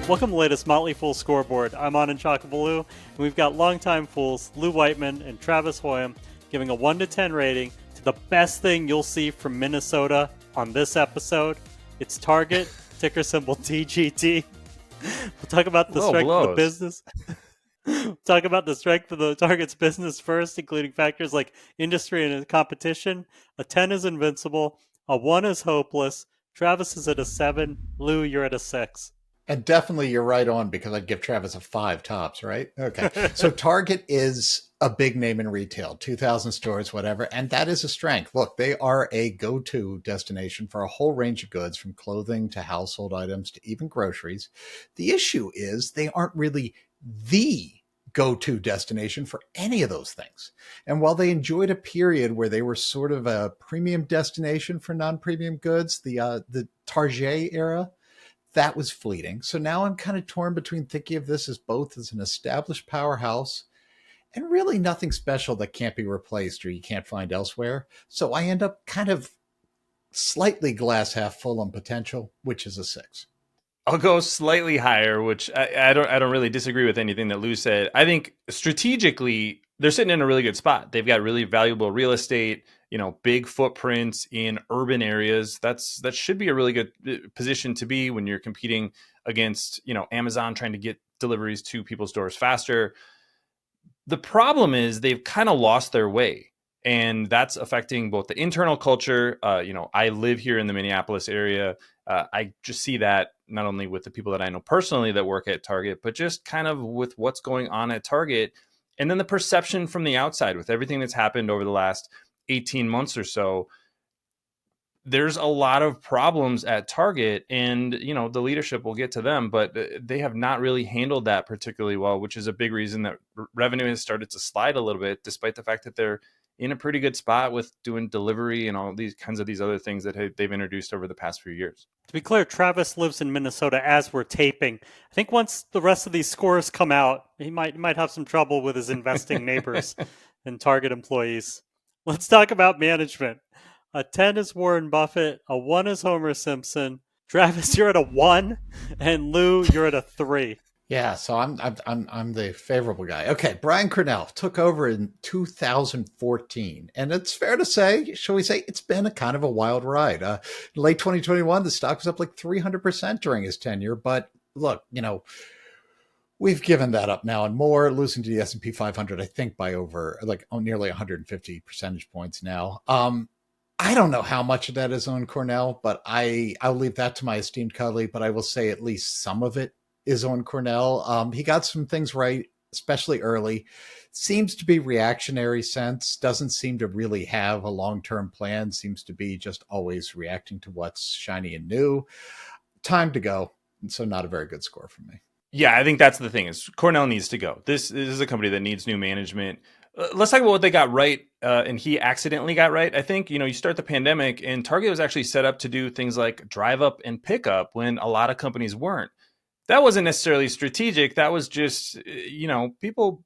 Welcome to the latest Motley Fool scoreboard. I'm on Chocobaloo, and we've got longtime fools Lou Whiteman and Travis Hoyam giving a 1 to 10 rating to the best thing you'll see from Minnesota on this episode. It's Target, ticker symbol TGT. We'll talk about the strength of the business. Talk about the strength of the Target's business first, including factors like industry and competition. A 10 is invincible. A 1 is hopeless. Travis is at a 7. Lou, you're at a 6. And definitely you're right on, because I'd give Travis a 5 tops, right? Okay. So Target is a big name in retail, 2,000 stores, whatever. And that is a strength. Look, they are a go-to destination for a whole range of goods, from clothing to household items to even groceries. The issue is they aren't really the go-to destination for any of those things. And while they enjoyed a period where they were sort of a premium destination for non-premium goods, the Target era, that was fleeting. So now I'm kind of torn between thinking of this as both as an established powerhouse and really nothing special that can't be replaced or you can't find elsewhere. So I end up kind of slightly glass half full on potential, which is a 6. I'll go slightly higher, which I don't really disagree with anything that Lou said. I think strategically, they're sitting in a really good spot. They've got really valuable real estate, big footprints in urban areas. That should be a really good position to be when you're competing against, Amazon trying to get deliveries to people's doors faster. The problem is they've kind of lost their way, and that's affecting both the internal culture. I live here in the Minneapolis area. I just see that not only with the people that I know personally that work at Target, but just kind of with what's going on at Target. And then the perception from the outside with everything that's happened over the last 18 months or so. There's a lot of problems at Target, and, the leadership, will get to them, but they have not really handled that particularly well, which is a big reason that revenue has started to slide a little bit, despite the fact that they're in a pretty good spot with doing delivery and all these kinds of these other things that they've introduced over the past few years. To be clear, Travis lives in Minnesota as we're taping. I think once the rest of these scores come out, he might have some trouble with his investing neighbors and Target employees. Let's talk about management. A 10 is Warren Buffett. A 1 is Homer Simpson. Travis, you're at a 1, and Lou, you're at a 3. Yeah, so I'm the favorable guy. Okay, Brian Cornell took over in 2014, and it's fair to say, shall we say, it's been a kind of a wild ride. Late 2021, the stock was up like 300% during his tenure. But look, we've given that up now and more, losing to the S&P 500, I think, by over nearly 150 percentage points now. I don't know how much of that is on Cornell, but I'll leave that to my esteemed colleague. But I will say at least some of it is on Cornell. He got some things right, especially early. Seems to be reactionary sense, doesn't seem to really have a long-term plan, seems to be just always reacting to what's shiny and new. Time to go. And so not a very good score for me. Yeah, I think that's the thing, is Cornell needs to go. This is a company that needs new management. Let's talk about what they got right, and he accidentally got right. I think, you start the pandemic, and Target was actually set up to do things like drive up and pick up when a lot of companies weren't. That wasn't necessarily strategic. That was just,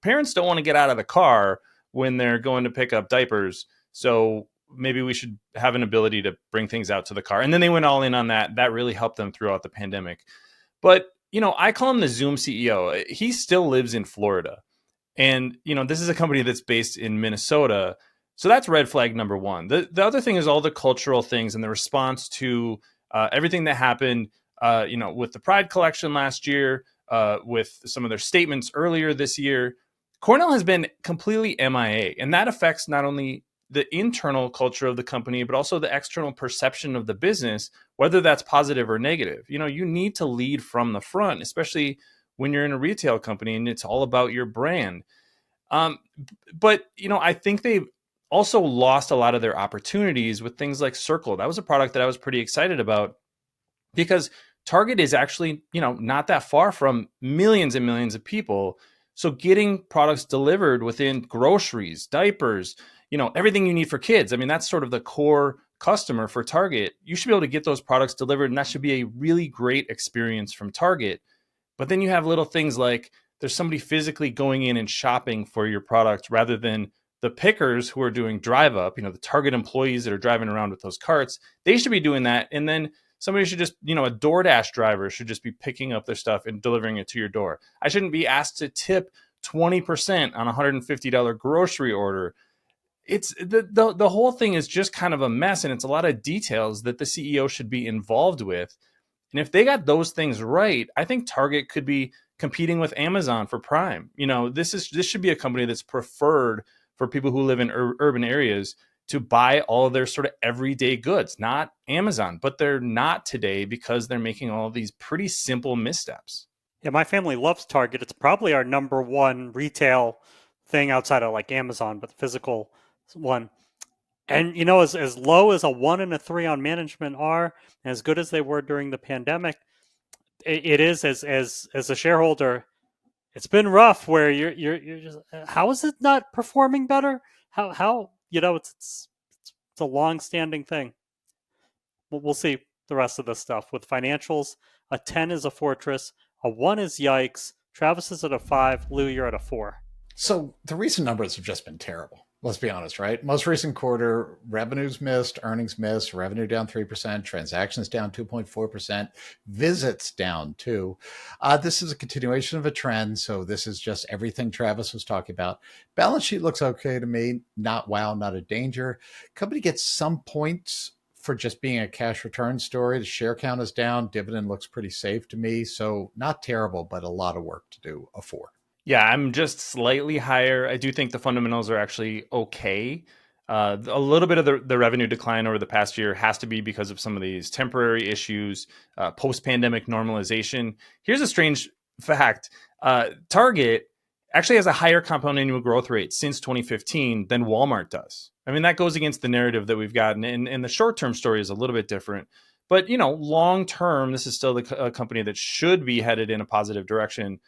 parents don't want to get out of the car when they're going to pick up diapers. So maybe we should have an ability to bring things out to the car. And then they went all in on that. That really helped them throughout the pandemic. But, I call him the Zoom CEO. He still lives in Florida. And, this is a company that's based in Minnesota. So that's red flag number one. The other thing is all the cultural things and the response to everything that happened with the Pride collection last year, with some of their statements earlier this year. Cornell has been completely MIA, and that affects not only the internal culture of the company, but also the external perception of the business, whether that's positive or negative. You need to lead from the front, especially when you're in a retail company and it's all about your brand. But I think they've also lost a lot of their opportunities with things like Circle. That was a product that I was pretty excited about, because Target is actually, not that far from millions and millions of people. So getting products delivered within groceries, diapers, everything you need for kids. I mean, that's sort of the core customer for Target. You should be able to get those products delivered, and that should be a really great experience from Target. But then you have little things like there's somebody physically going in and shopping for your product rather than the pickers who are doing drive up, the Target employees that are driving around with those carts. They should be doing that. And then Somebody should just, a DoorDash driver should just be picking up their stuff and delivering it to your door. I shouldn't be asked to tip 20% on a $150 grocery order. It's the whole thing is just kind of a mess, and it's a lot of details that the CEO should be involved with. And if they got those things right, I think Target could be competing with Amazon for Prime. This should be a company that's preferred for people who live in urban areas to buy all of their sort of everyday goods, not Amazon. But they're not today because they're making all of these pretty simple missteps. Yeah, my family loves Target. It's probably our number one retail thing outside of like Amazon, but the physical one. And as low as a 1 and a 3 on management are, and as good as they were during the pandemic, it is as a shareholder, it's been rough. Where you're just, how is it not performing better? How it's a long-standing thing. We'll see the rest of this stuff with financials. A 10 is a fortress. A 1 is yikes. Travis is at a 5. Lou, you're at a 4. So the recent numbers have just been terrible. Let's be honest, right? Most recent quarter, revenues missed, earnings missed, revenue down 3%, transactions down 2.4%, visits down 2%. This is a continuation of a trend. So this is just everything Travis was talking about. Balance sheet looks okay to me. Not wow, not a danger. Company gets some points for just being a cash return story. The share count is down. Dividend looks pretty safe to me. So not terrible, but a lot of work to do. A 4. Yeah, I'm just slightly higher. I do think the fundamentals are actually okay. A little bit of the revenue decline over the past year has to be because of some of these temporary issues, post-pandemic normalization. Here's a strange fact. Target actually has a higher compound annual growth rate since 2015 than Walmart does. I mean, that goes against the narrative that we've gotten. And the short-term story is a little bit different. But, long-term, this is still a company that should be headed in a positive direction.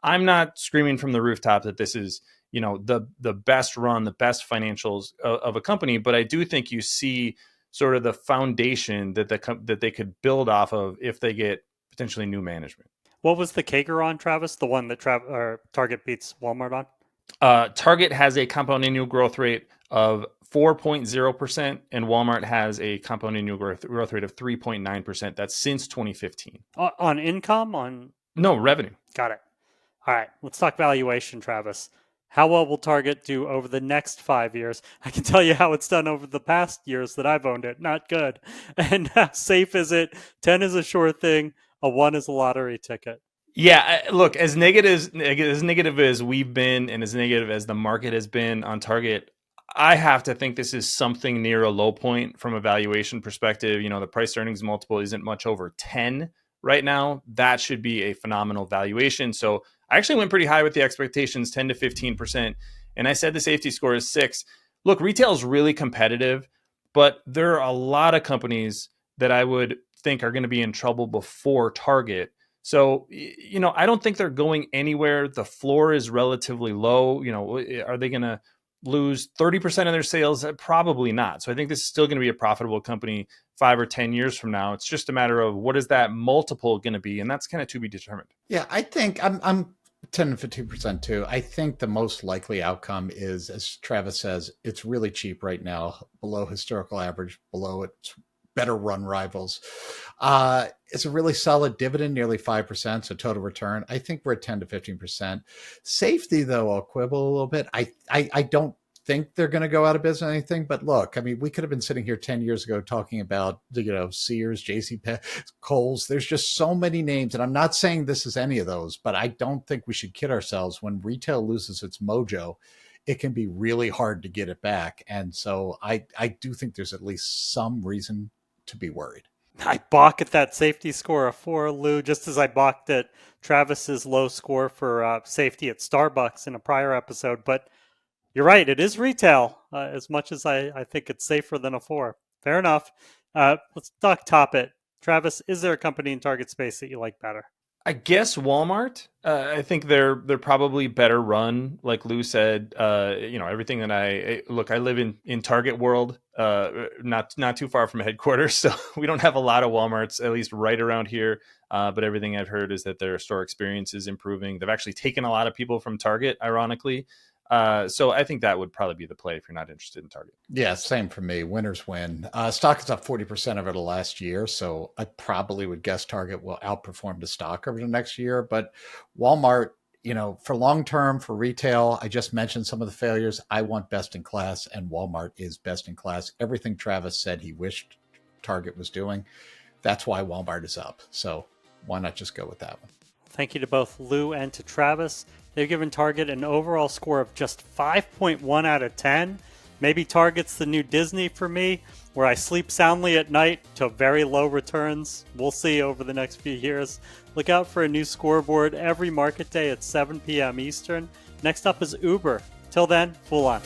I'm not screaming from the rooftop that this is, the best run, the best financials of a company, but I do think you see sort of the foundation that they could build off of if they get potentially new management. What was the CAGR on, Travis? The one that Target beats Walmart on? Target has a compound annual growth rate of 4.0%, and Walmart has a compound annual growth rate of 3.9%. That's since 2015. On income? No, revenue. Got it. All right, let's talk valuation, Travis. How well will Target do over the next 5 years? I can tell you how it's done over the past years that I've owned it. Not good. And how safe is it? 10 is a sure thing. A 1 is a lottery ticket. Yeah, look, as negative as we've been and as negative as the market has been on Target, I have to think this is something near a low point from a valuation perspective. The price earnings multiple isn't much over 10 right now. That should be a phenomenal valuation. So I actually went pretty high with the expectations, 10 to 15%. And I said the safety score is 6. Look, retail is really competitive, but there are a lot of companies that I would think are going to be in trouble before Target. So, I don't think they're going anywhere. The floor is relatively low. Are they going to lose 30% of their sales? Probably not. So I think this is still going to be a profitable company 5 or 10 years from now. It's just a matter of what is that multiple going to be? And that's kind of to be determined. Yeah, I think I'm 10 to 15% too. I think the most likely outcome is, as Travis says, it's really cheap right now, below historical average, below its better run rivals. It's a really solid dividend, nearly 5%, so total return. I think we're at 10 to 15%. Safety, though, I'll quibble a little bit. I don't think they're going to go out of business or anything, but look, I mean, we could have been sitting here 10 years ago talking about, Sears, Kohl's. There's just so many names, and I'm not saying this is any of those, but I don't think we should kid ourselves. When retail loses its mojo, it can be really hard to get it back. And so I do think there's at least some reason to be worried. I balk at that safety score of 4, Lou, just as I balked at Travis's low score for safety at Starbucks in a prior episode. But you're right, it is retail, as much as I think it's safer than a 4. Fair enough. Let's top it. Travis, is there a company in Target space that you like better? I guess Walmart. I think they're probably better run, like Lou said. Everything that I live in Target world, not too far from headquarters, so we don't have a lot of Walmarts, at least right around here. But everything I've heard is that their store experience is improving. They've actually taken a lot of people from Target, ironically. So I think that would probably be the play if you're not interested in Target. Yeah, same for me. Winners win. Stock is up 40% over the last year, so I probably would guess Target will outperform the stock over the next year. But Walmart, for long term, for retail, I just mentioned some of the failures. I want best in class, and Walmart is best in class. Everything Travis said he wished Target was doing, that's why Walmart is up. So why not just go with that one? Thank you to both Lou and to Travis. They've given Target an overall score of just 5.1 out of 10. Maybe Target's the new Disney for me, where I sleep soundly at night to very low returns. We'll see over the next few years. Look out for a new scoreboard every market day at 7 p.m. Eastern. Next up is Uber. Till then, Fool on.